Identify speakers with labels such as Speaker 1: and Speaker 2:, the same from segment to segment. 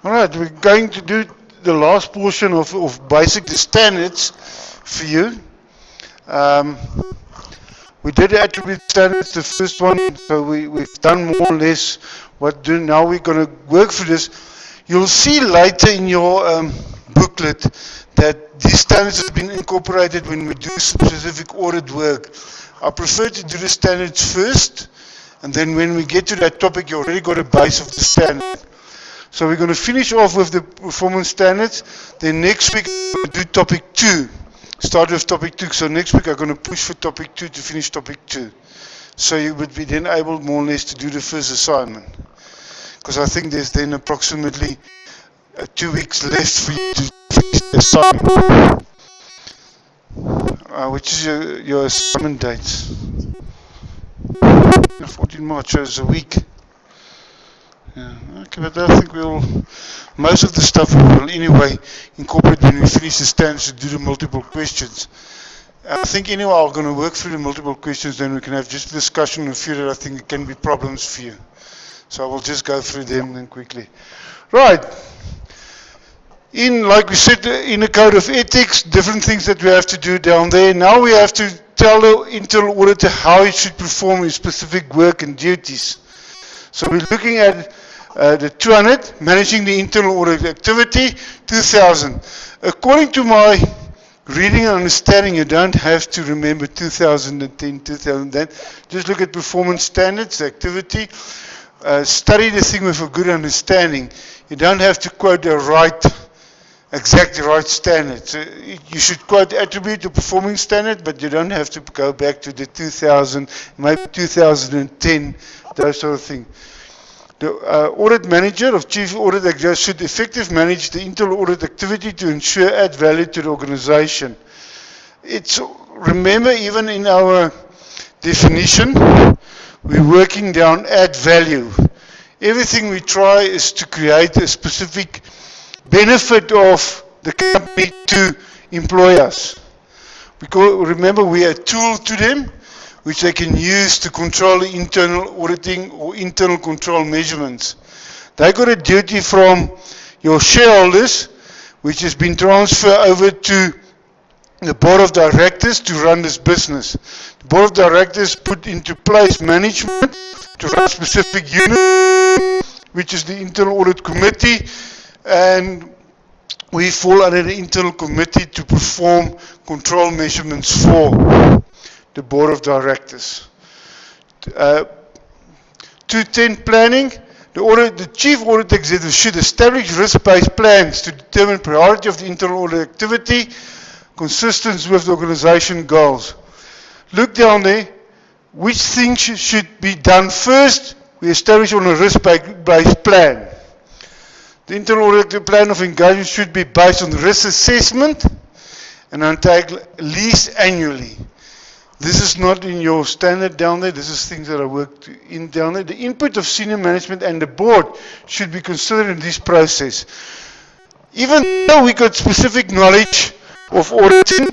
Speaker 1: All right, we're going to do the last portion of basic standards for you. We did attribute standards, the first one, so we've done more or less what do. Now we're going to work through this. You'll see later in your booklet that these standards have been incorporated when we do specific audit work. I prefer to do the standards first, and then when we get to that topic, you already got a base of the standard. So we're going to finish off with the performance standards. Then next week, we're going to do topic 2. Start with topic 2. So next week, I'm going to push for topic 2 to finish topic 2. So you would be then able more or less to do the first assignment. Because I think there's then approximately 2 weeks left for you to finish the assignment. Which is your assignment dates? 14 March, so it's a week. Yeah, okay, but I think most of the stuff we will anyway incorporate when we finish the standards to do the multiple questions. I think anyway I'm going to work through the multiple questions, then we can have just a discussion on a few that I think can be problems for you. So I will just go through them then quickly. Right. Like we said, in the code of ethics, different things that we have to do down there. Now we have to tell the internal auditor how he should perform his specific work and duties. So we're looking at the 200, managing the internal audit activity, 2000. According to my reading and understanding, you don't have to remember 2010, 2010. Just look at performance standards, activity. Study the thing with a good understanding. You don't have to quote the exactly right standard. So you should quote the attribute, the performing standard, but you don't have to go back to the 2000, maybe 2010, those sort of things. The audit manager of chief audit executive should effectively manage the internal audit activity to ensure add value to the organization. Remember, even in our definition, we're working down add value. Everything we try is to create a specific benefit of the company to employers. Because remember, we are a tool to them which they can use to control the internal auditing or internal control measurements. They got a duty from your shareholders, which has been transferred over to the board of directors to run this business. The board of directors put into place management to run a specific unit, which is the internal audit committee, and we fall under the internal committee to perform control measurements for the board of directors. 210 planning. The chief audit executive should establish risk-based plans to determine priority of the internal audit activity consistent with the organization goals. Look down there. Which things should be done first? We establish on a risk-based plan. The internal audit plan of engagement should be based on risk assessment and undertaken at least annually. This is not in your standard down there. This is things that I worked in down there. The input of senior management and the board should be considered in this process. Even though we got specific knowledge of auditing,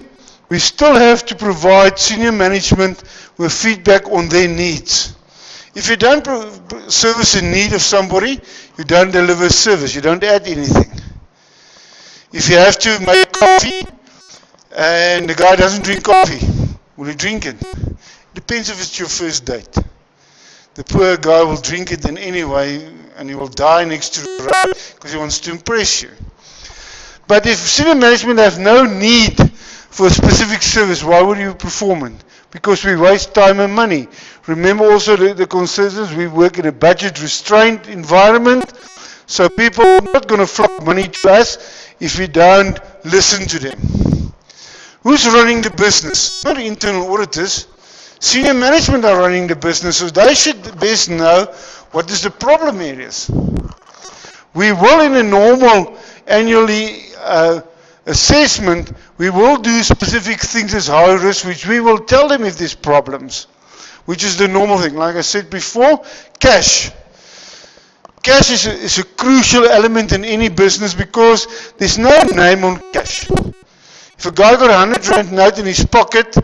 Speaker 1: we still have to provide senior management with feedback on their needs. If you don't service the need of somebody, you don't deliver service. You don't add anything. If you have to make coffee and the guy doesn't drink coffee, will you drink it? Depends if it's your first date. The poor guy will drink it anyway, and he will die next to the road because he wants to impress you. But if senior management have no need for a specific service, why would you perform it? Because we waste time and money. Remember also the consensus, we work in a budget restrained environment, so people are not going to flock money to us if we don't listen to them. Who's running the business? Not the internal auditors. Senior management are running the business, so they should best know what is the problem areas. We will, in a normal annually assessment, we will do specific things as high risk, which we will tell them if there's problems, which is the normal thing. Like I said before, cash. Cash is a crucial element in any business because there's no name on cash. If a guy got a 100 rand note in his pocket,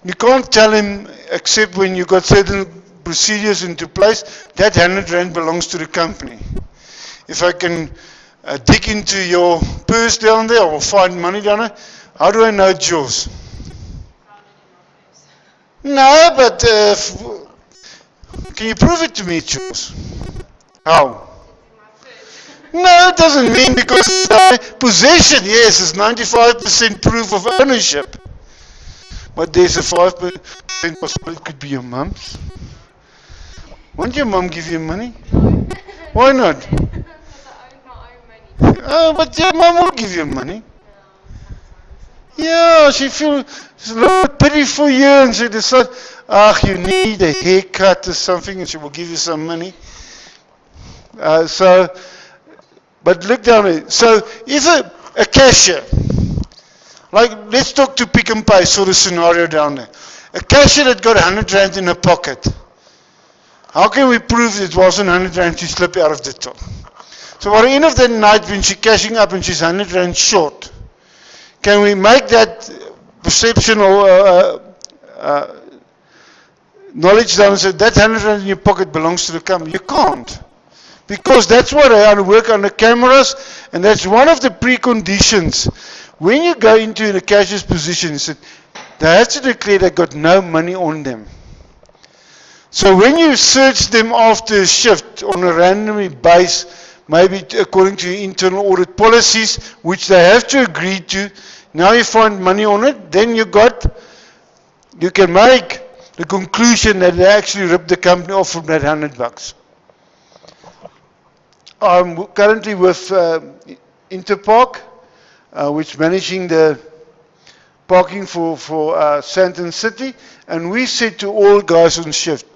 Speaker 1: you can't tell him, except when you got certain procedures into place, that 100 rand belongs to the company. If I can dig into your purse down there or find money down there. How do I know it's yours? No, but can you prove it to me it's yours? How? No, it doesn't mean because possession, yes, is 95% proof of ownership. But there's a 5% possibility it could be your mum's. Won't your mum give you money? Why not? Oh, but your mum will give you money. Yeah, she feels a little pity for you and she decides, you need a haircut or something and she will give you some money. But look down there. So if a cashier, like let's talk to Pick and Pay sort of scenario down there. A cashier that got 100 rand in her pocket. How can we prove it wasn't 100 rand she slipped out of the till? So by the end of the night when she's cashing up and she's 100 rand short, can we make that perception or knowledge down and say that 100 rand in your pocket belongs to the company? You can't. Because that's why they work on the cameras, and that's one of the preconditions. When you go into the cashier's position, they have to declare they got no money on them. So when you search them after a shift on a randomly base, maybe according to your internal audit policies, which they have to agree to, now you find money on it, then you can make the conclusion that they actually ripped the company off from that $100. I'm currently with Interpark, which is managing the parking for Sandton City, and we said to all guys on shift,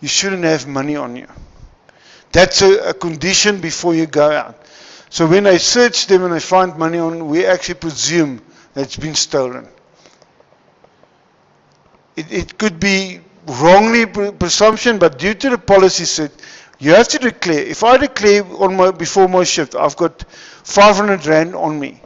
Speaker 1: you shouldn't have money on you. That's a condition before you go out. So when they search them and they find money on, we actually presume that it's been stolen. It could be wrongly presumption, but due to the policy set, you have to declare. If I declare before my shift, I've got 500 rand on me.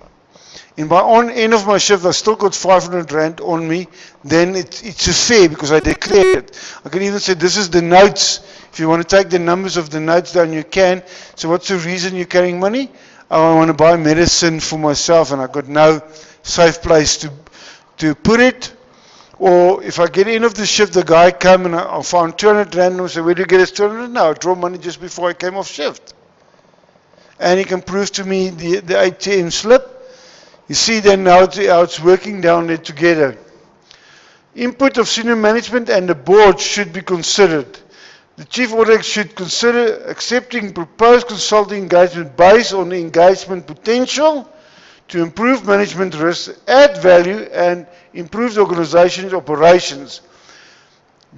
Speaker 1: And by end of my shift, I still got 500 rand on me, then it's a fair because I declared it. I can even say this is the notes. If you want to take the numbers of the notes down, you can. So what's the reason you're carrying money? Oh, I want to buy medicine for myself and I've got no safe place to put it. Or if I get in of the shift, the guy come and I found 200 rand and I say, where do you get this 200? No, I draw money just before I came off shift. And he can prove to me the ATM slip. You see then how it's working down there together. Input of senior management and the board should be considered. The chief auditor should consider accepting proposed consulting engagement based on the engagement potential to improve management risk, add value, and improve the organization's operations.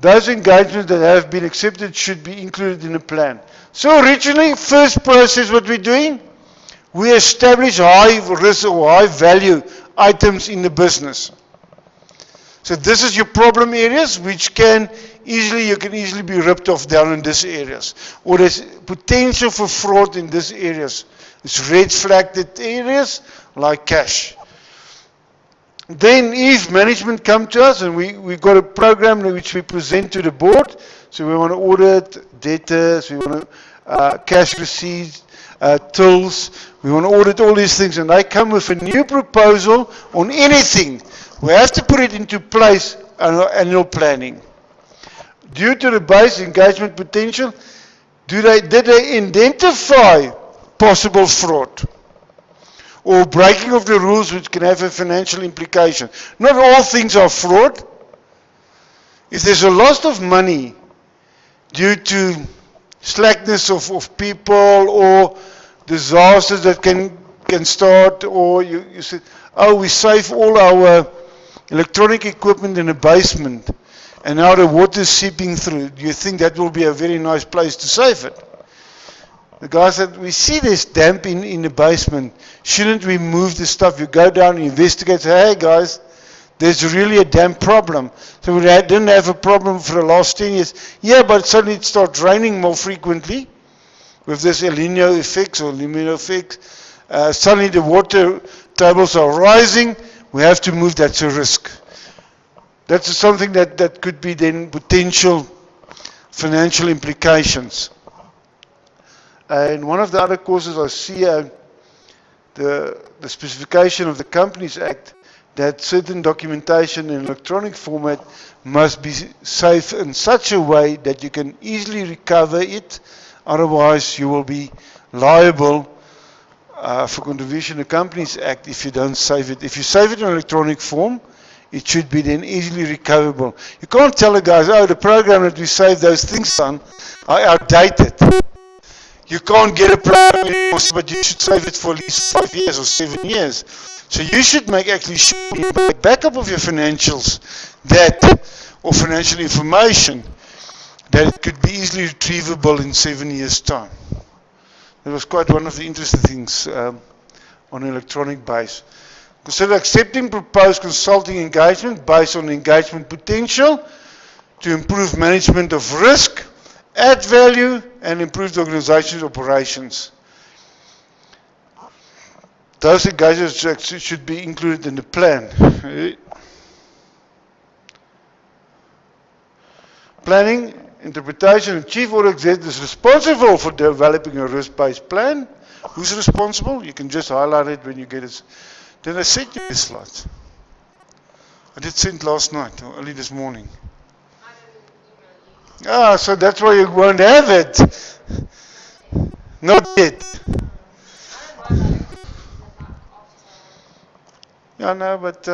Speaker 1: Those engagements that have been accepted should be included in the plan. So originally, first process what we're doing, we establish high risk or high value items in the business. So this is your problem areas which you can easily be ripped off down in these areas. Or there's potential for fraud in these areas. It's red flagged areas like cash. Then if management come to us and we got a program which we present to the board, so we want to audit debtors, we want to cash receipts, tills, we want to audit all these things, and they come with a new proposal on anything. We have to put it into place annual planning. Due to the base engagement potential, did they identify possible fraud or breaking of the rules which can have a financial implication? Not all things are fraud. If there's a loss of money due to slackness of people or disasters that can start, or you said, oh, we save all our electronic equipment in the basement and now the water is seeping through. Do you think that will be a very nice place to save it? The guy said, we see this damp in the basement. Shouldn't we move the stuff? You go down and investigate, say, hey guys, there's really a damp problem. So we didn't have a problem for the last 10 years. Yeah, but suddenly it starts raining more frequently with this El Nino effects or Limino effects. Suddenly the water tables are rising. We have to move. That's a risk. That's something that could be then potential financial implications. In one of the other courses I see the specification of the Companies Act that certain documentation in electronic format must be saved in such a way that you can easily recover it. Otherwise, you will be liable for contribution to the Companies Act if you don't save it. If you save it in electronic form, it should be then easily recoverable. You can't tell the guys, oh, the program that we saved those things on are outdated. You can't get a program anymore, but you should save it for at least 5 years or 7 years. So you should make actually sure you make backup of your financials or financial information that it could be easily retrievable in 7 years' time. That was quite one of the interesting things on an electronic base. Consider accepting proposed consulting engagement based on engagement potential to improve management of risk, add value, and improve the organization's operations. Those engagements should be included in the plan. Planning, interpretation, and chief audit executive is responsible for developing a risk-based plan. Who's responsible? You can just highlight it when you get it. Did I send you this slide? I did send last night or early this morning. Ah, so that's why you won't have it. Not yet. Yeah, no, but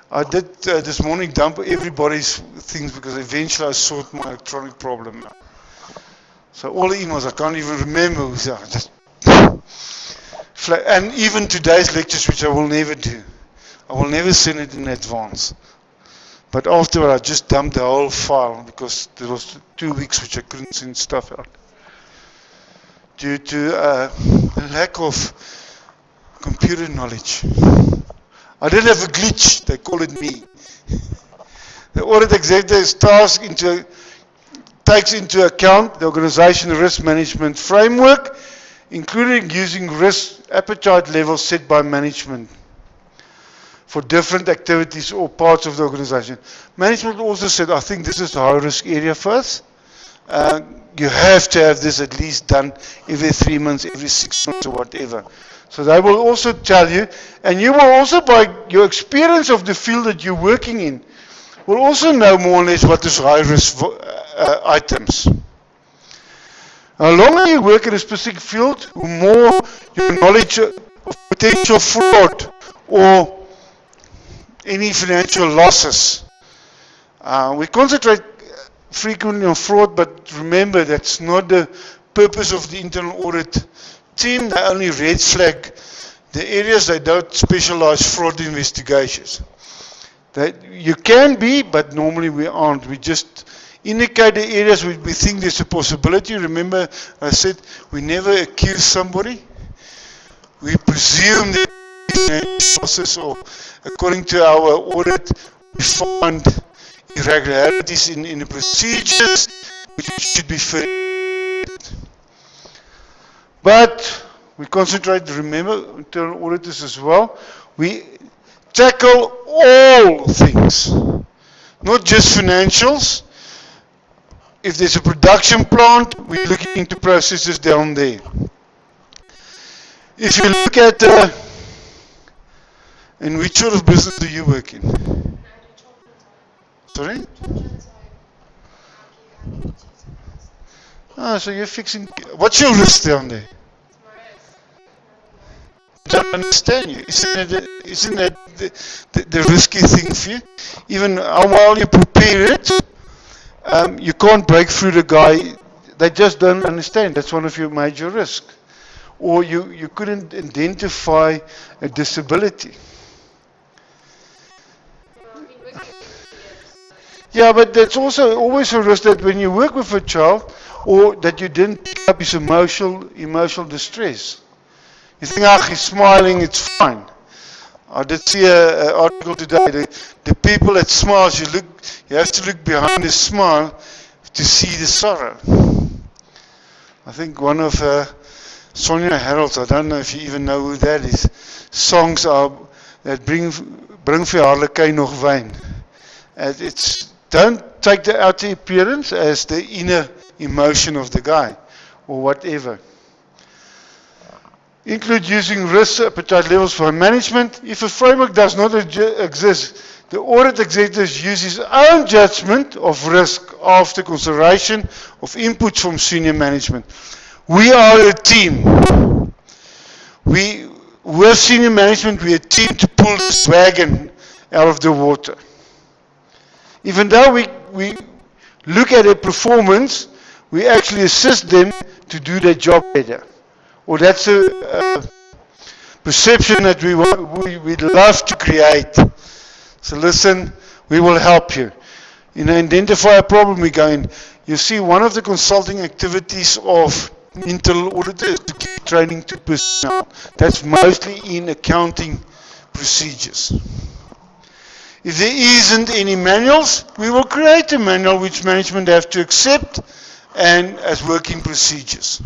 Speaker 1: I did this morning dump everybody's things because eventually I sorted my electronic problem out. So all the emails, I can't even remember. And even today's lectures, which I will never do. I will never send it in advance. But afterward, I just dumped the whole file because there was 2 weeks which I couldn't send stuff out. Due to a lack of computer knowledge. I didn't have a glitch, they call it me. The audit executive's task takes into account the organization risk management framework, including using risk appetite levels set by management for different activities or parts of the organization. Management also said, I think this is a high risk area for us. You have to have this at least done every 3 months, every 6 months or whatever. So they will also tell you, and you will also, by your experience of the field that you're working in, will also know more or less what is high risk items. The longer you work in a specific field, the more your knowledge of potential fraud or any financial losses. We concentrate frequently on fraud, but remember that's not the purpose of the internal audit team. They only red flag the areas they don't specialize fraud investigations. You can be, but normally we aren't. We just indicate the areas where we think there's a possibility. Remember, I said we never accuse somebody. We presume that the process, or according to our audit, we find irregularities in the procedures which should be fixed. But we concentrate, remember, internal auditors as well, we tackle all things, not just financials. If there's a production plant, we're looking into processes down there. If you look at, in which sort of business do you work in? Sorry? Ah, so you're fixing, what's your risk down there? I don't understand you. Isn't that the risky thing for you? Even while you prepare it, you can't break through the guy. They just don't understand. That's one of your major risks. Or you couldn't identify a disability. Yeah, but that's also always a risk that when you work with a child, or that you didn't pick up his emotional distress. You think, he's smiling, it's fine. I did see an article today. The people that smile, you have to look behind the smile to see the sorrow. I think one of Sonia Harold's, I don't know if you even know who that is, songs are that bring vir Harlekyn nog wyn. Don't take the outer appearance as the inner emotion of the guy or whatever. include using risk appetite levels for management. If a framework does not exist, the audit executive uses his own judgment of risk after consideration of input from senior management. We are a team. With senior management, we are a team to pull this wagon out of the water. Even though we look at their performance, we actually assist them to do their job better. Or that's a perception that we'd love to create. So listen, we will help you. Identify a problem, we go in. You see, one of the consulting activities of internal auditors is to give training to personnel. That's mostly in accounting procedures. If there isn't any manuals, we will create a manual which management have to accept and as working procedures.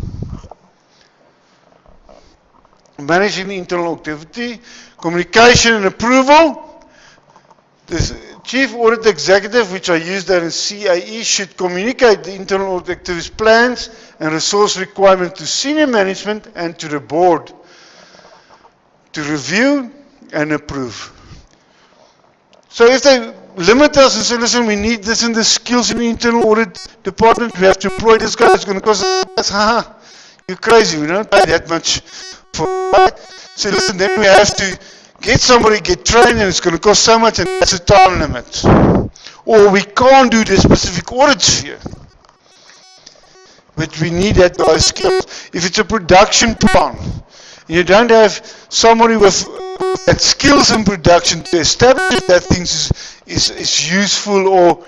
Speaker 1: Managing the internal activity, communication and approval. The Chief Audit Executive, which I use there in CAE, should communicate the internal audit activities plans and resource requirements to senior management and to the board to review and approve. So if they limit us and say, listen, we need this and the skills in the internal audit department, we have to employ this guy, it's going to cost us, you're crazy, we don't pay that much for that. So listen, then we have to get somebody, get trained, and it's going to cost so much, and that's a time limit. Or we can't do the specific audits here. But we need that guy's skills. If it's a production plan, and you don't have somebody with that skills in production to establish that things is useful, or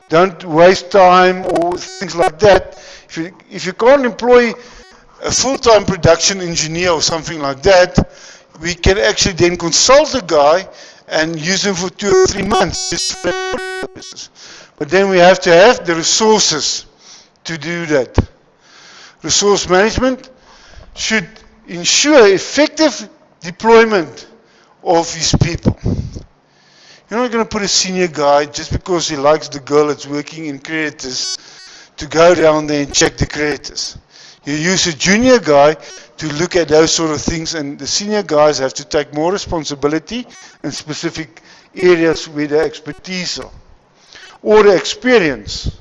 Speaker 1: don't waste time, or things like that. If you can't employ a full-time production engineer or something like that, we can actually then consult the guy and use him for 2 or 3 months. Just for purposes. But then we have to have the resources to do that. Resource management should ensure effective deployment of his people. You're not going to put a senior guy just because he likes the girl that's working in creditors to go down there and check the creditors. You use a junior guy to look at those sort of things, and the senior guys have to take more responsibility in specific areas where their expertise are, or the experience.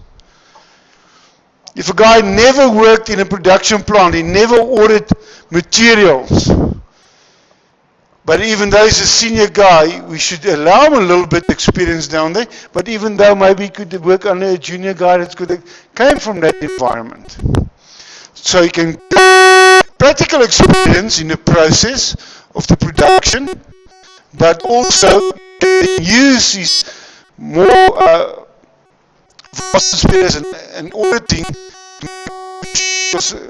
Speaker 1: If a guy never worked in a production plant, he never audited materials, but even though he's a senior guy, we should allow him a little bit of experience down there, but even though maybe he could work under a junior guy that came from that environment. So he can get practical experience in the process of the production, but also can use his more vast experience and auditing.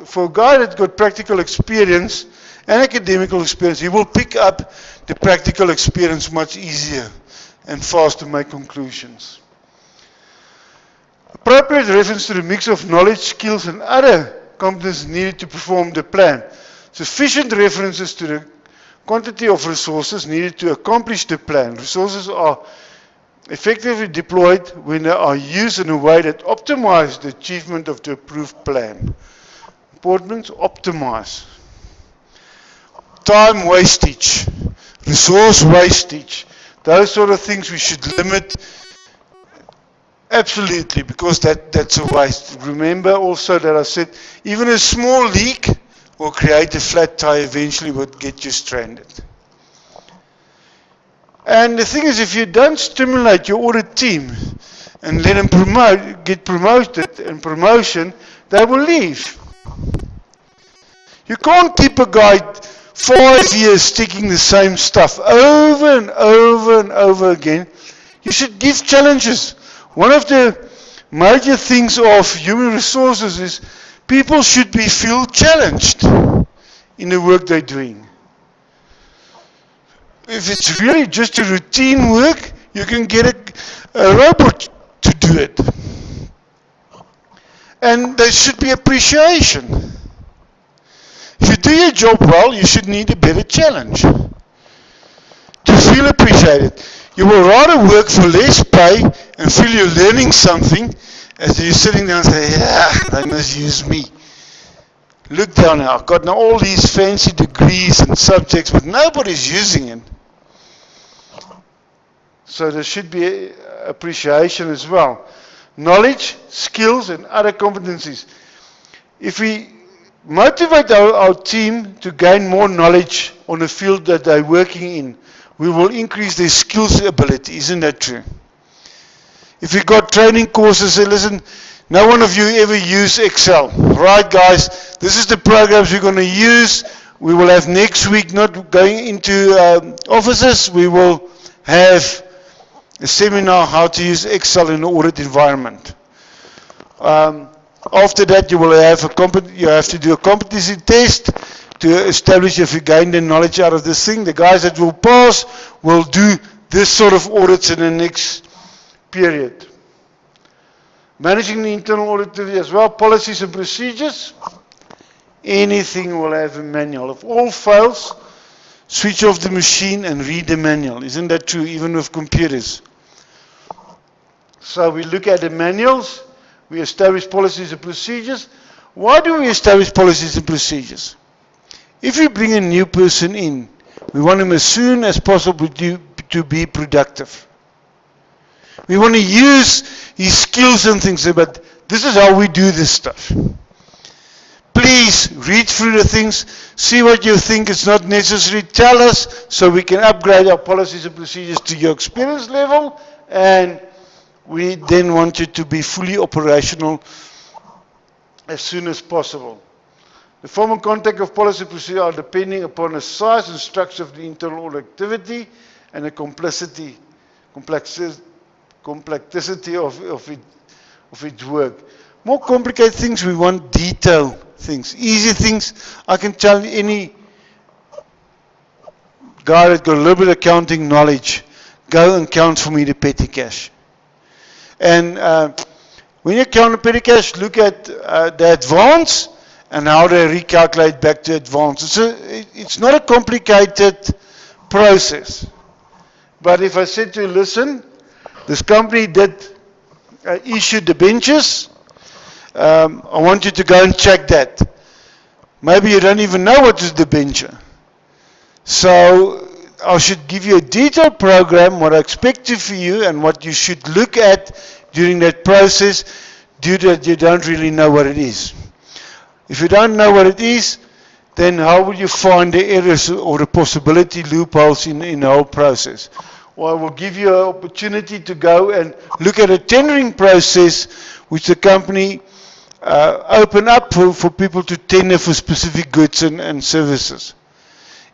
Speaker 1: For a guy that's got practical experience and academical experience, he will pick up the practical experience much easier and faster to make conclusions. Appropriate reference to the mix of knowledge, skills, and other competence needed to perform the plan. Sufficient references to the quantity of resources needed to accomplish the plan. Resources are effectively deployed when they are used in a way that optimizes the achievement of the approved plan. Important, optimize. Time wastage, resource wastage, those sort of things we should limit. Absolutely, because that's a waste. Remember also that I said, even a small leak will create a flat tire, eventually would get you stranded. And the thing is, if you don't stimulate your audit team and let them get promoted and promotion, they will leave. You can't keep a guy 5 years sticking the same stuff over and over and over again. You should give challenges. One of the major things of human resources is people should feel challenged in the work they're doing. If it's really just a routine work, you can get a robot to do it. And there should be appreciation. If you do your job well, you should need a better challenge to feel appreciated. You will rather work for less pay and feel you're learning something as you're sitting there and say, yeah, they must use me. look down here. I've got now all these fancy degrees and subjects, but nobody's using it. So there should be appreciation as well. Knowledge, skills, and other competencies. If we motivate our team to gain more knowledge on the field that they're working in, we will increase their skills ability. Isn't that true? If we got training courses, say, listen, no one of you ever use Excel. Right, guys, this is the programs we're going to use. We will have next week, not going into offices, we will have a seminar how to use Excel in an audit environment. After that, you will have to do a competency test to establish if you gain the knowledge out of this thing. The guys that will pass will do this sort of audits in the next period. Managing the internal audit as well, policies and procedures. Anything will have a manual. If all fails, switch off the machine and read the manual. Isn't that true, even with computers? So we look at the manuals, we establish policies and procedures. Why do we establish policies and procedures? If we bring a new person in, we want him as soon as possible to be productive. We want to use his skills and things, but this is how we do this stuff. Please read through the things, see what you think is not necessary, tell us so we can upgrade our policies and procedures to your experience level, and we then want you to be fully operational as soon as possible. The form and content of policy and procedure are depending upon the size and structure of the internal audit activity and the complexity of its work. More complicated things, we want detailed things. Easy things, I can tell any guy that got a little bit of accounting knowledge, go and count for me the petty cash. And when you count the petty cash, look at the advance and how they recalculate back to advance. It's not a complicated process. But if I said to you, listen, this company did issue debentures, I want you to go and check that. Maybe you don't even know what is debenture. So I should give you a detailed program, what I expect of you and what you should look at during that process, due to that you don't really know what it is. If you don't know what it is, then how will you find the errors or the possibility loopholes in the whole process? Well, I will give you an opportunity to go and look at a tendering process which the company open up for people to tender for specific goods and services.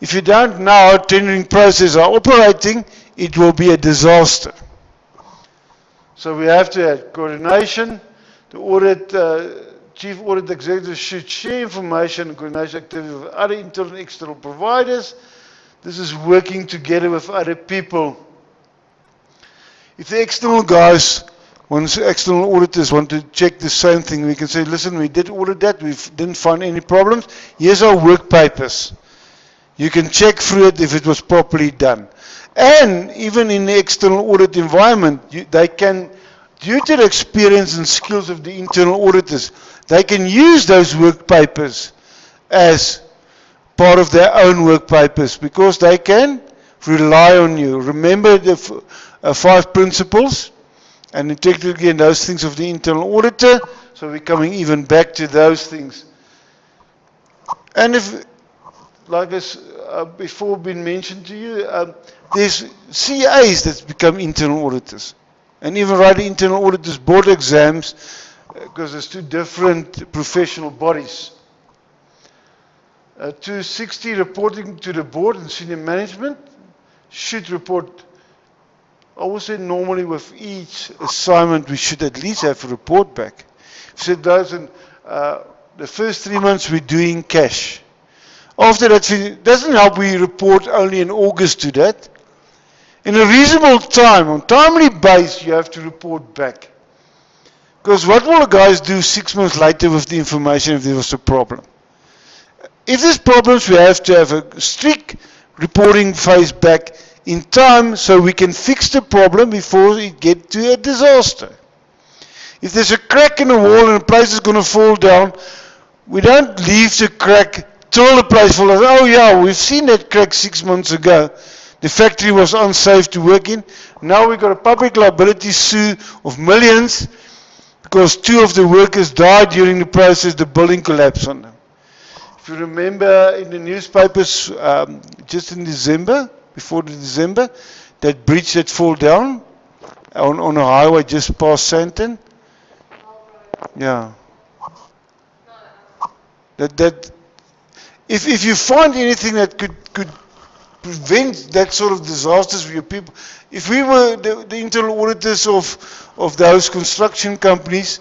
Speaker 1: If you don't know how tendering processes are operating, it will be a disaster. So we have to have coordination. The audit, chief audit executive should share information and coordination activities with other internal and external providers. This is working together with other people. If the external guys, external auditors want to check the same thing, we can say, listen, we did audit that, we didn't find any problems. Here's our work papers. You can check through it if it was properly done. And even in the external audit environment, they can, due to the experience and skills of the internal auditors, they can use those work papers as part of their own work papers because they can rely on you. Remember the 5 principles and integrity and those things of the internal auditor. So we're coming even back to those things. And if, like as before been mentioned to you, there's CAs that become internal auditors. And even write the internal auditors board exams because there's 2 different professional bodies. 260 reporting to the board and senior management should report. I would say normally with each assignment we should at least have a report back. If it doesn't, the first 3 months we're doing cash. After that, it doesn't help we report only in August to that. In a reasonable time, on timely basis, you have to report back. Because what will the guys do 6 months later with the information if there was a problem? If there's problems, we have to have a strict reporting phase back in time so we can fix the problem before it gets to a disaster. If there's a crack in the wall and the place is going to fall down, We don't leave the crack till the place falls. Oh yeah, we've seen that crack 6 months ago. The factory was unsafe to work in. Now we've got a public liability suit of millions because 2 of the workers died during the process. The building collapsed on them. If you remember in the newspapers, just in December, before the December, that bridge that fell down on a highway just past Santon. Yeah. That if you find anything that could prevent that sort of disasters for your people, if we were the internal auditors of those construction companies,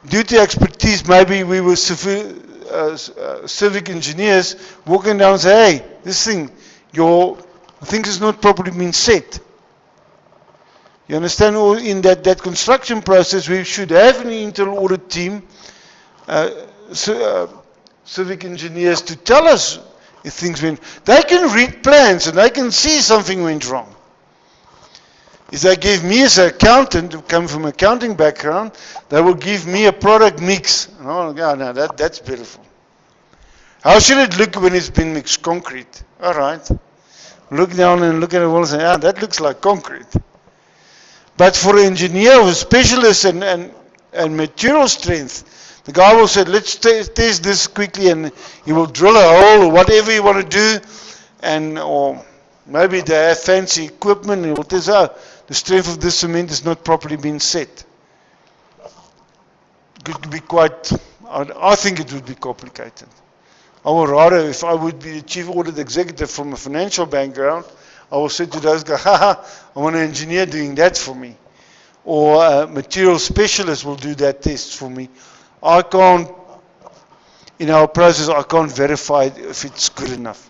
Speaker 1: due to expertise, maybe we were civic engineers walking down and say, hey, this thing, your things is not properly been set. You understand? Or in that construction process, we should have an internal audit team, civic engineers, to tell us if things went. They can read plans and they can see something went wrong. If they give me as an accountant, who come from an accounting background, they will give me a product mix. Oh, yeah, no, that's beautiful. How should it look when it's been mixed? Concrete. All right. Look down and look at the wall and say, ah, that looks like concrete. But for an engineer or a specialist and material strength, the guy will say, let's test this quickly, and he will drill a hole or whatever you want to do, or maybe they have fancy equipment, and he will tell us, oh, the strength of this cement is not properly been set. It could be quite, I think it would be complicated. I would rather, if I would be the chief audit executive from a financial background, I will say to those guys, I want an engineer doing that for me. Or a material specialist will do that test for me. I can't, in our process, I can't verify if it's good enough.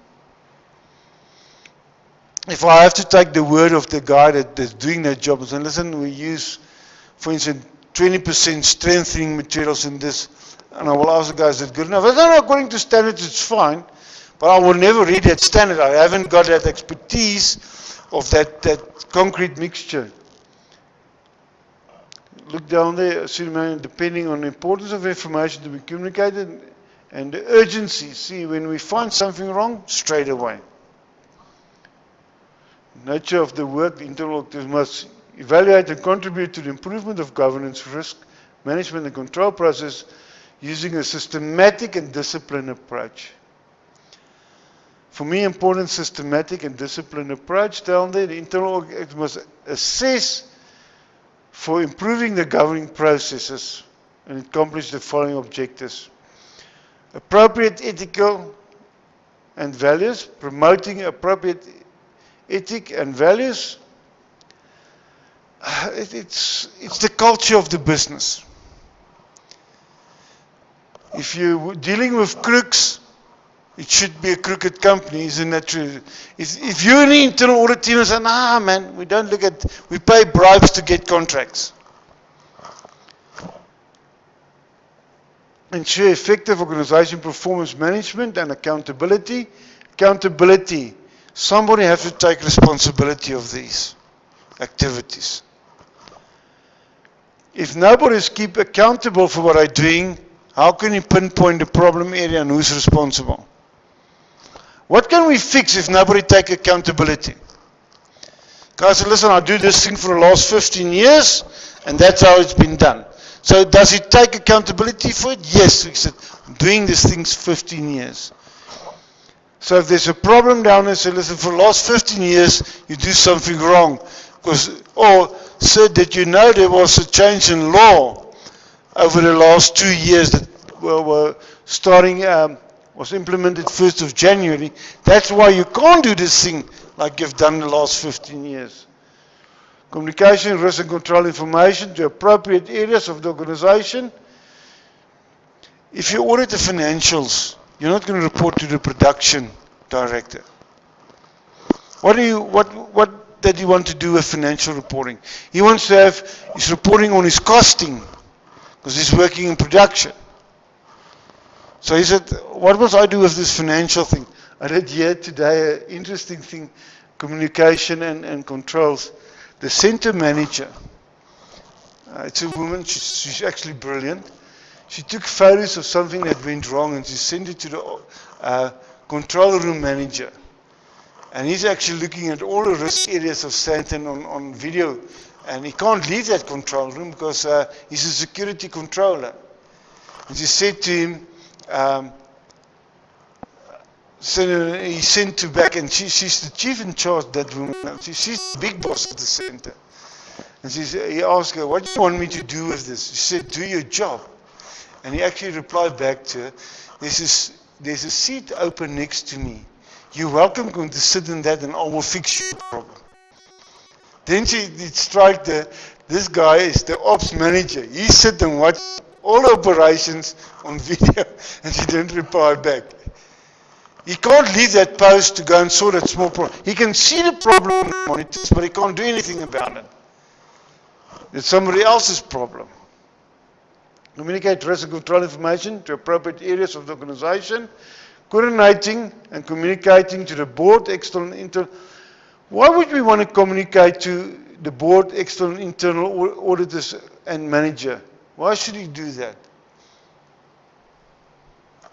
Speaker 1: If I have to take the word of the guy that's doing that job and say, listen, we use, for instance, 20% strengthening materials in this, and I will ask the guys, is it good enough? I don't know, according to standards, it's fine. But I will never read that standard. I haven't got that expertise of that concrete mixture. Look down there, depending on the importance of information to be communicated and the urgency. See, when we find something wrong, straight away. Nature of the work, the internal auditors must evaluate and contribute to the improvement of governance, risk management and control process using a systematic and disciplined approach. For me, important systematic and disciplined approach down there, the internal audit must assess for improving the governing processes and accomplish the following objectives. Appropriate ethical and values, promoting appropriate ethic and values. It's the culture of the business. If you're dealing with crooks, it should be a crooked company, isn't that true? If you're in the internal audit team and say, nah, man, we don't look at, we pay bribes to get contracts. Ensure effective organization performance management and accountability. Accountability. Somebody has to take responsibility of these activities. If nobody is kept accountable for what they're doing, how can you pinpoint the problem area and who's responsible? What can we fix if nobody takes accountability? Guys said, listen, I do this thing for the last 15 years, and that's how it's been done. So does he take accountability for it? Yes. He said, I'm doing these things 15 years. So if there's a problem down there, say, listen, for the last 15 years, you do something wrong. Or said that you know there was a change in law over the last 2 years that were starting, was implemented 1st of January. That's why you can't do this thing like you've done the last 15 years. Communication, risk and control information to appropriate areas of the organization. If you audit the financials, you're not going to report to the production director. What did he want to do with financial reporting? He wants to have his reporting on his costing because he's working in production. So he said, what must I do with this financial thing? I read here today an interesting thing, communication and controls. The center manager, it's a woman, she's actually brilliant. She took photos of something that went wrong and she sent it to the control room manager. And he's actually looking at all the risk areas of Sandton on video. And he can't leave that control room because he's a security controller. And she said to him, so he sent her back, and she's the chief in charge, that woman. She's the big boss at the center. And he asked her, what do you want me to do with this? She said, do your job. And he actually replied back to her, there's a seat open next to me. You're welcome to sit in that and I will fix your problem. Then it struck her, this guy is the ops manager. He sit and watch all operations on video and she didn't reply back. He can't leave that post to go and sort that small problem. He can see the problem on the monitors, but he can't do anything about it. It's somebody else's problem. Communicate risk and control information to appropriate areas of the organization. Coordinating and communicating to the board, external and internal. Why would we want to communicate to the board, external and internal auditors and manager? Why should he do that?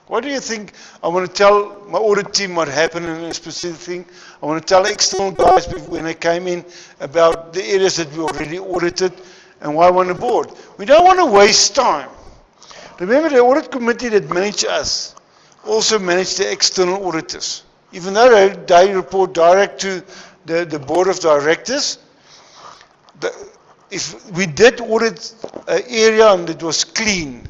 Speaker 1: Why do you think I want to tell my audit team what happened in a specific thing? I want to tell external guys when they came in about the areas that we already audited and why I want a board. We don't want to waste time. Remember, the audit committee that managed us also managed the external auditors. Even though they report direct to the board of directors, if we did audit an area and it was clean,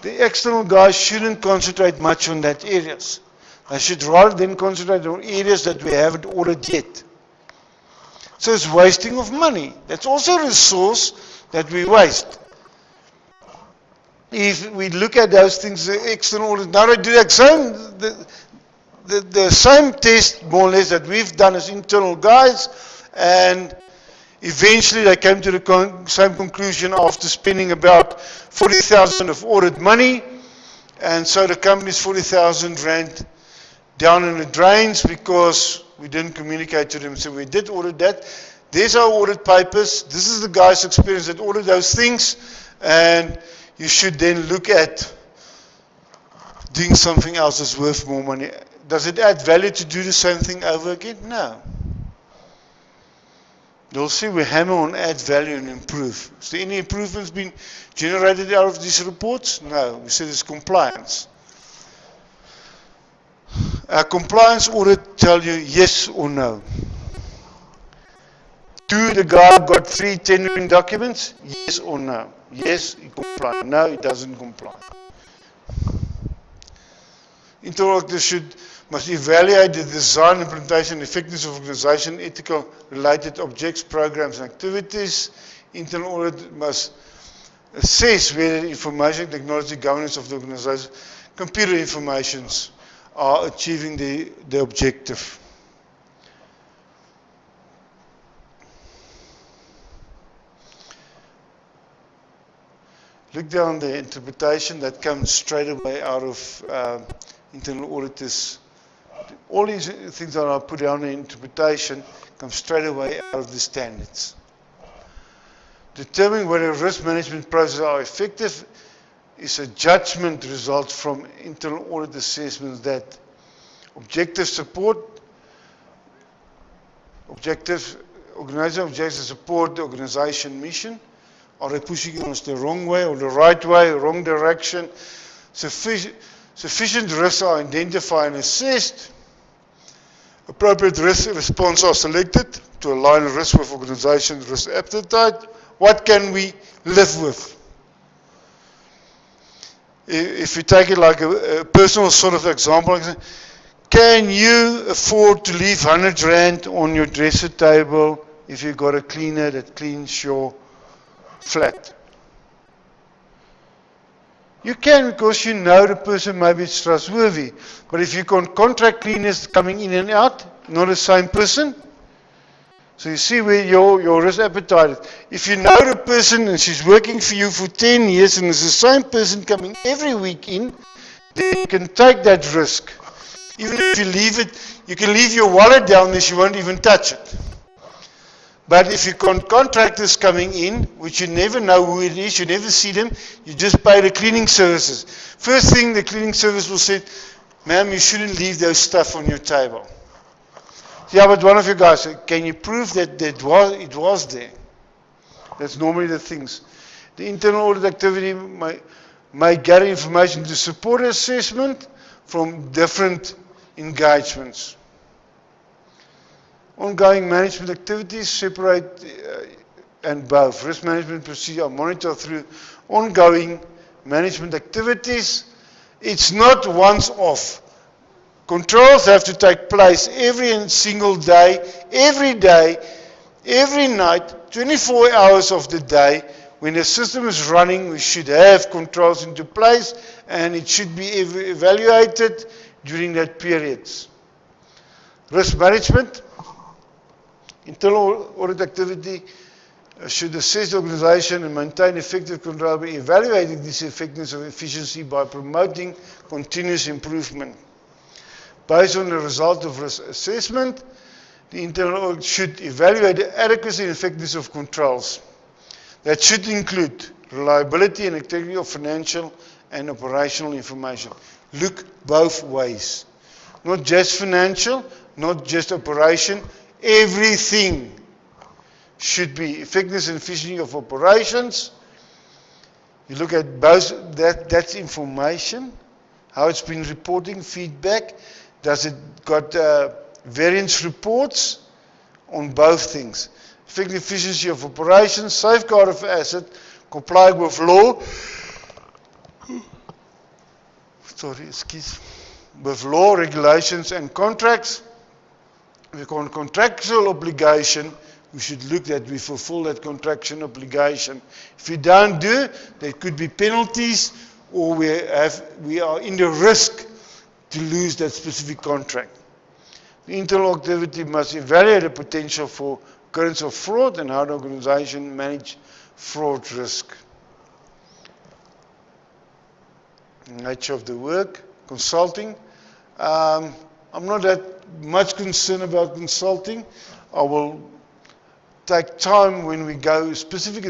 Speaker 1: the external guys shouldn't concentrate much on that areas. They should rather than concentrate on areas that we haven't audited yet. So it's wasting of money. That's also a resource that we waste. If we look at those things, the external audit, now they do the same test more or less that we've done as internal guys, and eventually they came to the same conclusion after spending about 40,000 of audit money, and so the company's 40,000 rand down in the drains because we didn't communicate to them. So we did audit that. There's our audit papers. This is the guy's experience that audit those things, and you should then look at doing something else that's worth more money. Does it add value to do the same thing over again? No. You'll see we hammer on add value and improve. Is there any improvements been generated out of these reports? No. We said it's compliance. Our compliance audit tell you yes or no. Do the guy got 3 tendering documents? Yes or no? Yes, he complies. No, he doesn't comply. Internal auditors must evaluate the design, implementation, and effectiveness of organization, ethical related objects, programs, and activities. Internal audit must assess whether information technology governance of the organization, computer informations are achieving the objective. Look down the interpretation that comes straight away out of internal auditors. All these things that I put down in interpretation come straight away out of the standards. Determining whether risk management processes are effective is a judgment result from internal audit assessments that organization objectives support the organization mission. Are they pushing us the wrong way or the right way, wrong direction? Sufficient risks are identified and assessed. Appropriate risk response are selected to align risk with organization's risk appetite. What can we live with? If we take it like a personal sort of example, can you afford to leave 100 rand on your dresser table if you've got a cleaner that cleans your flat? You can, because you know the person maybe is trustworthy. But if you can contract cleaners coming in and out, not the same person. So you see where your risk appetite is. If you know the person and she's working for you for 10 years and it's the same person coming every week in, then you can take that risk. Even if you leave it, you can leave your wallet down there, she won't even touch it. But if you got contractors coming in, which you never know who it is, you never see them, you just pay the cleaning services. First thing the cleaning service will say, ma'am, you shouldn't leave those stuff on your table. Yeah, but one of you guys said, can you prove that it was there? That's normally the things. The internal audit activity may gather information to support assessment from different engagements. Ongoing management activities separate and both. Risk management procedures are monitored through ongoing management activities. It's not once off. Controls have to take place every single day, every night, 24 hours of the day. When the system is running, we should have controls into place, and it should be evaluated during that period. Risk management. Internal audit activity should assess the organization and maintain effective control by evaluating this effectiveness of efficiency by promoting continuous improvement. Based on the result of risk assessment, the internal audit should evaluate the adequacy and effectiveness of controls. That should include reliability and integrity of financial and operational information. Look both ways. Not just financial, not just operation. Everything should be effectiveness and efficiency of operations. You look at both, that's information, how it's been reporting, feedback. Does it got variance reports on both things? Effective efficiency of operations, safeguard of asset, comply with law. With law, regulations, and contracts. If we got contractual obligation, we should look that we fulfill that contractual obligation. If we don't do, there could be penalties, or we are in the risk to lose that specific contract. The internal activity must evaluate the potential for occurrence of fraud and how the organization manage fraud risk. Nature of the work, consulting. I'm not that much concerned about consulting. I will take time when we go specific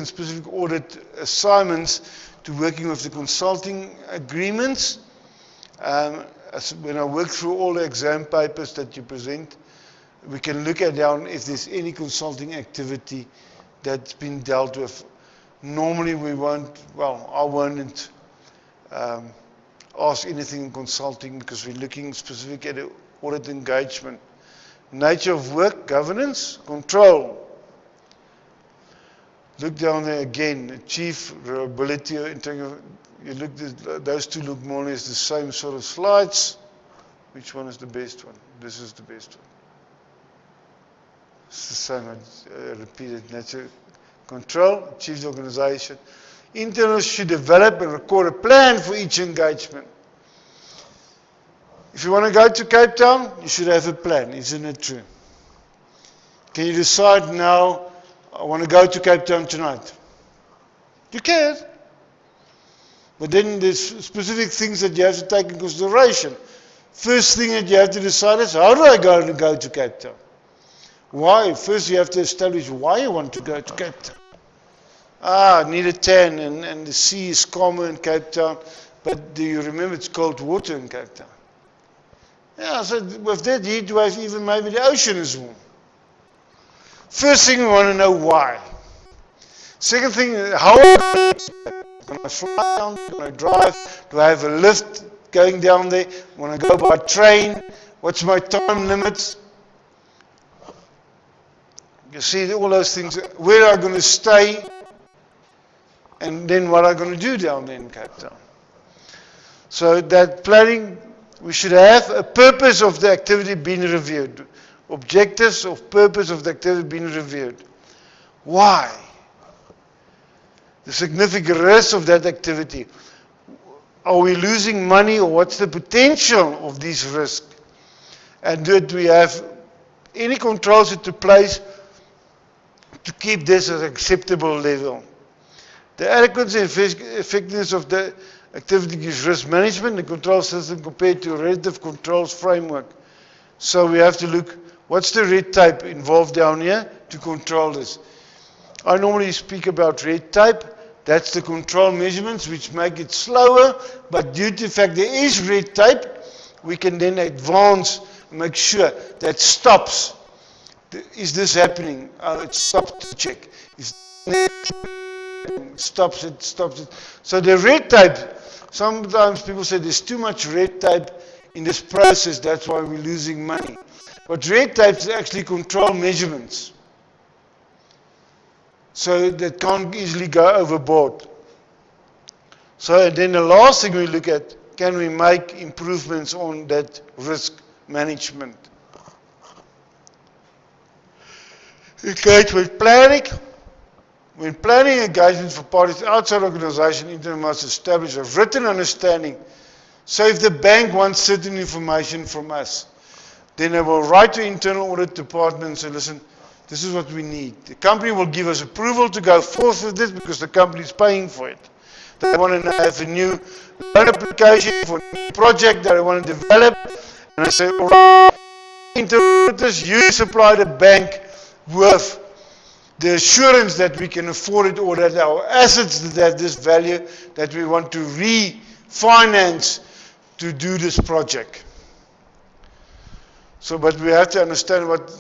Speaker 1: audit assignments to working with the consulting agreements. When I work through all the exam papers that you present, we can look at down if there's any consulting activity that's been dealt with. Normally we won't, I won't ask anything in consulting because we're looking specific at the audit engagement. Nature of work, governance, control. Look down there again, achieve reliability. You look, those two look more or less the same sort of slides. Which one is the best one? This is the best one. It's the same, I repeated. Nature, control, achieve the organization. Internals should develop and record a plan for each engagement. If you want to go to Cape Town, you should have a plan, isn't it true? Can you decide now, I want to go to Cape Town tonight? You can. But then there's specific things that you have to take in consideration. First thing that you have to decide is, how do I go to Cape Town? Why? First you have to establish why you want to go to Cape Town. I need a tan and the sea is calmer in Cape Town. But do you remember it's cold water in Cape Town? Yeah, so with that heat wave, even maybe the ocean is warm. First thing we want to know why. Second thing, how can I fly down? Can I drive? Do I have a lift going down there? Want to go by train? What's my time limits? You see all those things. Where am I going to stay? And then what am I going to do down there in Cape Town? So that planning, we should have a purpose of the activity being reviewed. Objectives of purpose of the activity being reviewed. Why? The significant risk of that activity. Are we losing money, or what's the potential of these risks? And do we have any controls into place to keep this at an acceptable level? The adequacy and effectiveness of the activity is risk management, the control system compared to a relative controls framework. So we have to look, what's the red tape involved down here to control this. I normally speak about red tape. That's the control measurements which make it slower, but due to the fact there is red tape, we can then advance and make sure that stops. Is this happening? It stops to check. Stops it. So the red tape, sometimes people say there's too much red tape in this process, that's why we're losing money. But red tape is actually control measurements. So that can't easily go overboard. So then the last thing we look at, can we make improvements on that risk management? Engagement planning. When planning engagement for parties outside the organization, internal must establish a written understanding. So if the bank wants certain information from us, then they will write to internal audit department and say, listen, this is what we need. The company will give us approval to go forth with this because the company is paying for it. They want to have a new loan application for a new project that they want to develop. And I say, all right, internal auditors, you supply the bank with the assurance that we can afford it or that our assets that have this value that we want to refinance to do this project. So, but we have to understand what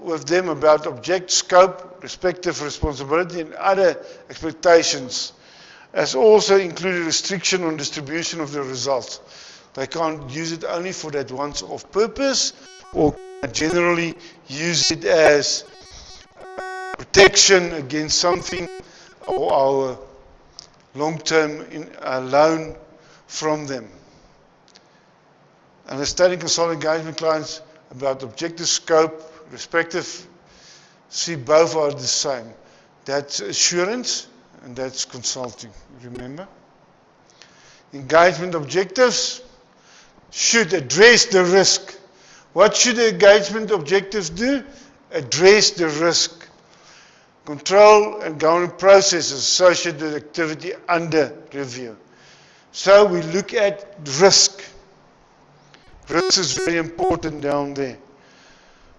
Speaker 1: with them about object, scope, respective responsibility and other expectations, as also included restriction on distribution of the results. They can't use it only for that once-off purpose or generally use it as protection against something or our long-term loan from them. Understanding consulting engagement clients about objective, scope, respective, see both are the same. That's assurance and that's consulting, remember? Engagement objectives should address the risk. What should the engagement objectives do? Address the risk. Control and governance processes associated with activity under review. So we look at risk. Risk is very important down there.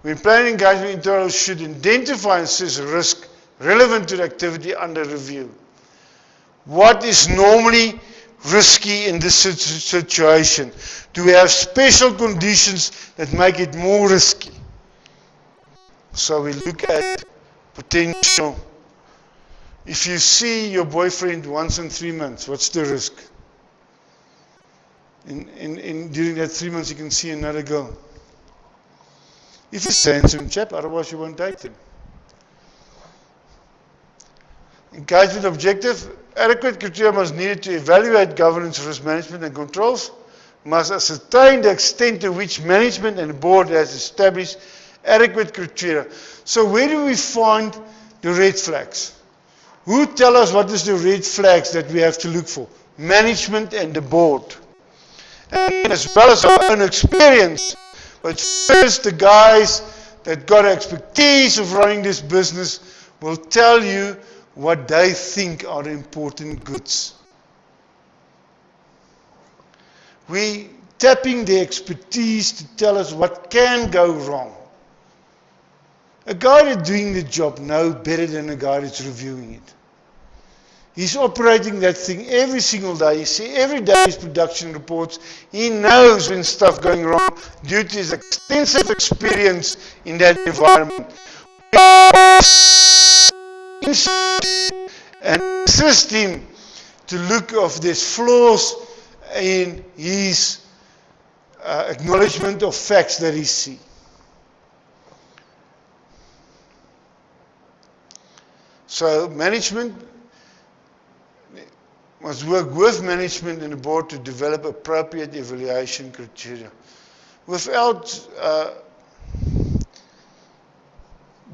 Speaker 1: When planning engagement internals should identify and assess risk relevant to the activity under review. What is normally risky in this situation? Do we have special conditions that make it more risky? So we look at potential. If you see your boyfriend once in 3 months, what's the risk? During that 3 months you can see another girl. If he's a handsome chap, otherwise you won't date him. Engagement objective, adequate criteria must needed to evaluate governance, risk management and controls, must ascertain the extent to which management and the board has established adequate criteria. So where do we find the red flags? Who tell us what is the red flags that we have to look for? Management and the board. And as well as our own experience. But first the guys that got expertise of running this business will tell you what they think are the important goods. We tapping the expertise to tell us what can go wrong. A guy that's doing the job knows better than a guy that's reviewing it. He's operating that thing every single day. You see every day his production reports. He knows when stuff going wrong due to his extensive experience in that environment. And assist him to look if there's flaws in his acknowledgement of facts that he sees. So management must work with management and the board to develop appropriate evaluation criteria. Without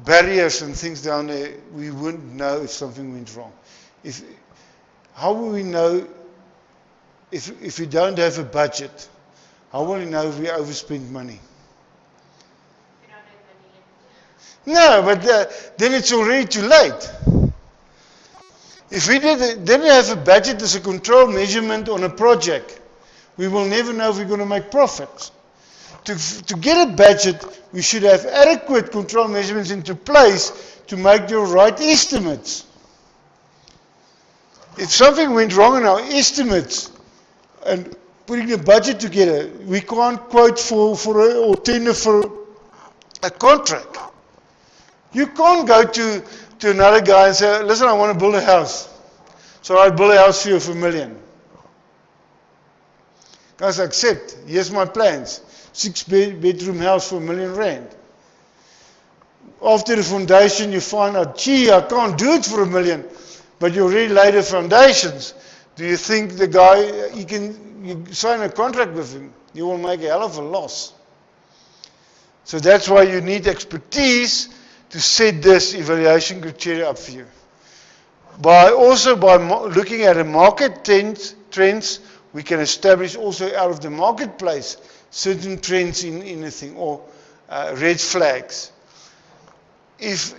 Speaker 1: barriers and things down there, we wouldn't know if something went wrong. How will we know if we don't have a budget? How will we know if we overspend money?
Speaker 2: We don't have money.
Speaker 1: No, but then it's already too late. If we didn't have a budget as a control measurement on a project, we will never know if we're going to make profits. to get a budget, we should have adequate control measurements into place to make the right estimates. If something went wrong in our estimates and putting the budget together, we can't quote or tender for a contract. You can't go to another guy and say, listen, I want to build a house. So I'll build a house for you for $1 million. Guys, accept. Here's my plans. 6-bedroom house for R1 million. After the foundation, you find out, gee, I can't do it for $1 million. But you already laid the foundations. Do you think the guy, you sign a contract with him, you will make a hell of a loss. So that's why you need expertise to set this evaluation criteria up for you. By looking at the market trends, we can establish also out of the marketplace certain trends in a thing, or red flags. If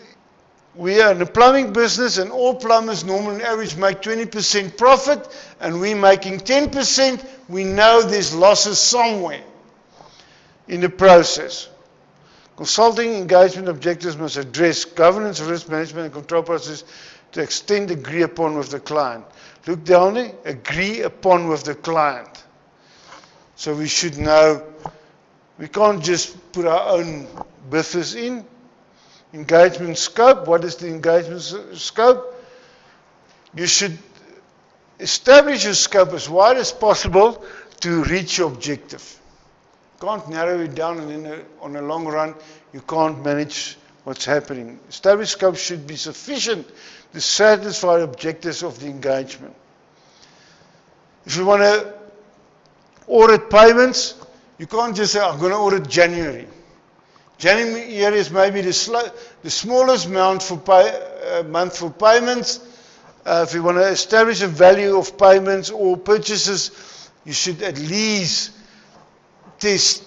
Speaker 1: we are in the plumbing business and all plumbers normally on average make 20% profit and we're making 10%, we know there's losses somewhere in the process. Consulting engagement objectives must address governance, risk management, and control process to extend agree upon with the client. Look down there, agree upon with the client. So we should know, we can't just put our own buffers in. Engagement scope, what is the engagement scope? You should establish your scope as wide as possible to reach your objective. You can't narrow it down, and then on the long run, you can't manage what's happening. Established scope should be sufficient to satisfy the objectives of the engagement. If you want to audit payments, you can't just say, I'm going to audit January. January is maybe the smallest month for payments. If you want to establish a value of payments or purchases, you should at least test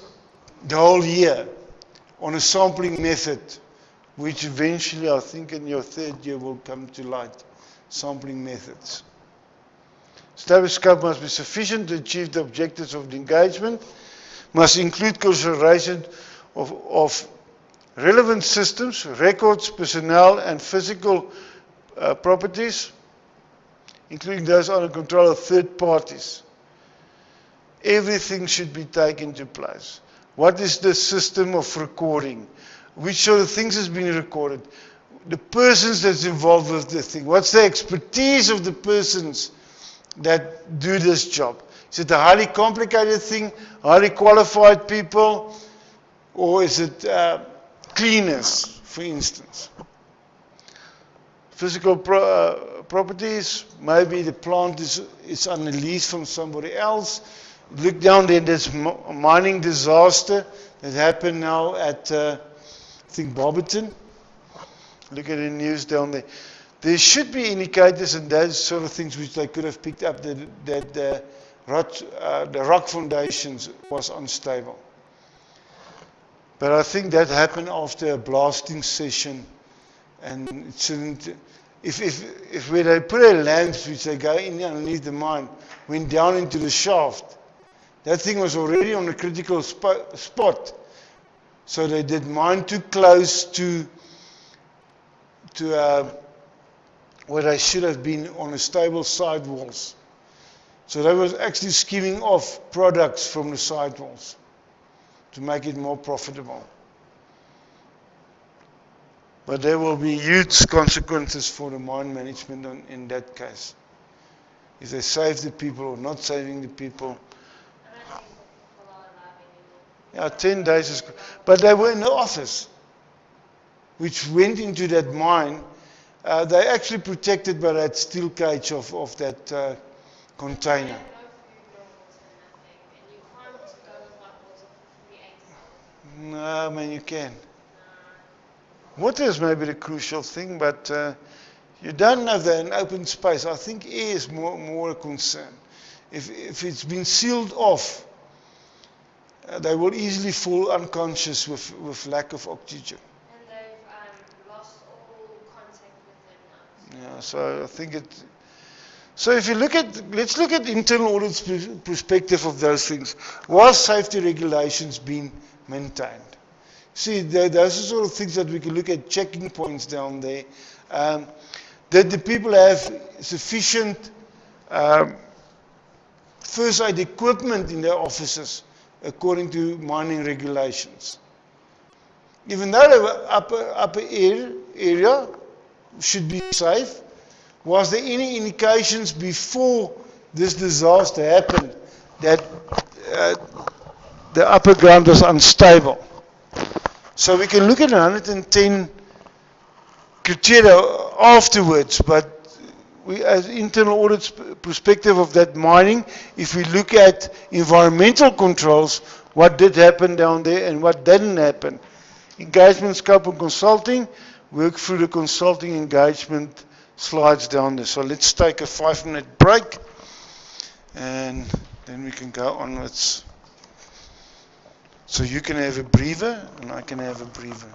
Speaker 1: the whole year on a sampling method, which eventually, I think in your third year, will come to light. Sampling methods. Established scope must be sufficient to achieve the objectives of the engagement, must include consideration of relevant systems, records, personnel, and physical properties, including those under control of third parties. Everything should be taken into place. What is the system of recording? Which sort of things has been recorded? The persons that's involved with the thing. What's the expertise of the persons that do this job? Is it a highly complicated thing, highly qualified people, or is it cleaners, for instance? Physical properties, maybe the plant is on a lease from somebody else. Look down there, there's a mining disaster that happened now at, I think, Barberton. Look at the news down there. There should be indicators and those sort of things which they could have picked up that the rock foundations was unstable. But I think that happened after a blasting session, and it shouldn't. If where they put a lens which they go in underneath the mine, went down into the shaft, that thing was already on a critical spot. So they did mine too close to where they should have been on a stable sidewalls. So they was actually skimming off products from the sidewalls to make it more profitable. But there will be huge consequences for the mine management in that case. If they save the people or not saving the people.
Speaker 2: I don't think people are alive anymore.
Speaker 1: Yeah, 10 days is good. But they were in the office, which went into that mine. They actually protected by that steel cage of that container.
Speaker 2: No food, no water, nothing. And you can't go without water for 48 hours.
Speaker 1: No, man, you can. Water is maybe the crucial thing, but you don't have that in open space. I think air is more a concern. If it's been sealed off, they will easily fall unconscious with lack of oxygen.
Speaker 2: And they've lost all contact with them now.
Speaker 1: Yeah, so I think So if you look at, let's look at internal audit's perspective of those things. Was safety regulations being maintained? See, those are sort of things that we can look at, checking points down there. Did the people have sufficient first aid equipment in their offices according to mining regulations? Even though the upper area should be safe, was there any indications before this disaster happened that the upper ground was unstable? So we can look at 110 criteria afterwards, but we, as internal audit's perspective of that mining, if we look at environmental controls, what did happen down there and what didn't happen. Engagement, scope and consulting, work through the consulting engagement slides down there. So let's take a 5-minute break and then we can go onwards. So you can have a breather and I can have a breather.